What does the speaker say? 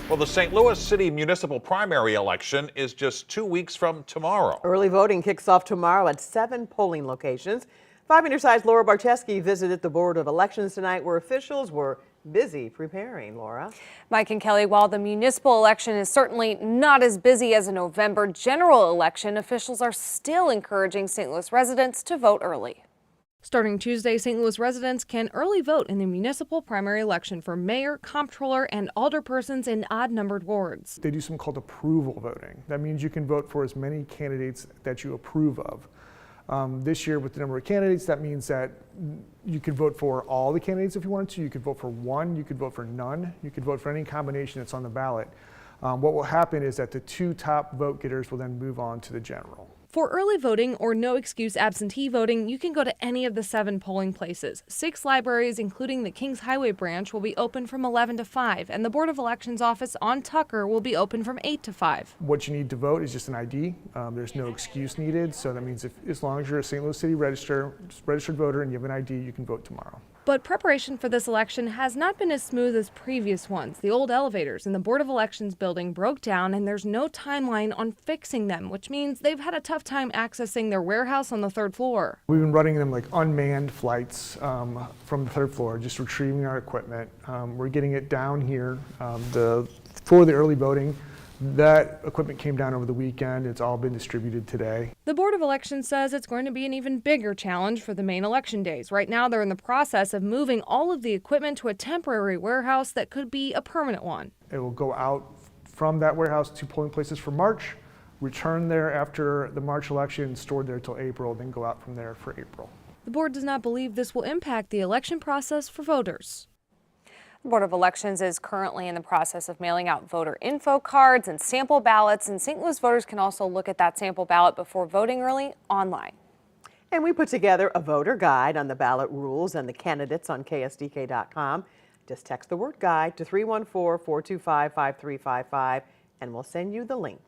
Well, the St. Louis City municipal primary election is just 2 weeks from tomorrow. Early voting kicks off tomorrow at 7 polling locations. 5 on your side's Laura Barcheski visited the Board of Elections tonight, where officials were busy preparing. Laura? Mike and Kelly, while the municipal election is certainly not as busy as a November general election, officials are still encouraging St. Louis residents to vote early. Starting Tuesday, St. Louis residents can early vote in the municipal primary election for mayor, comptroller, and alderpersons in odd-numbered wards. They do something called approval voting. That means you can vote for as many candidates that you approve of. This year, with the number of candidates, that means that you could vote for all the candidates if you wanted to. You could vote for one, you could vote for none, you could vote for any combination that's on the ballot. What will happen is that the 2 top vote getters will then move on to the general. For early voting or no excuse absentee voting, you can go to any of the 7 polling places. 6 libraries, including the Kings Highway branch, will be open from 11 to 5, and the Board of Elections office on Tucker will be open from 8 to 5. What you need to vote is just an ID. There's no excuse needed, so that means as long as you're a St. Louis City registered voter and you have an ID, you can vote tomorrow. But preparation for this election has not been as smooth as previous ones. The old elevators in the Board of Elections building broke down, and there's no timeline on fixing them, which means they've had a tough time accessing their warehouse on the 3rd floor. We've been running them like unmanned flights from the 3rd floor, just retrieving our equipment. We're getting it down here for the early voting. That equipment came down over the weekend. It's all been distributed today. The Board of Elections says it's going to be an even bigger challenge for the main election days. Right now, they're in the process of moving all of the equipment to a temporary warehouse that could be a permanent one. It will go out from that warehouse to polling places for March, return there after the March election, stored there till April, then go out from there for April. The board does not believe this will impact the election process for voters. The Board of Elections is currently in the process of mailing out voter info cards and sample ballots, and St. Louis voters can also look at that sample ballot before voting early online. And we put together a voter guide on the ballot rules and the candidates on ksdk.com. Just text the word guide to 314-425-5355 and we'll send you the link.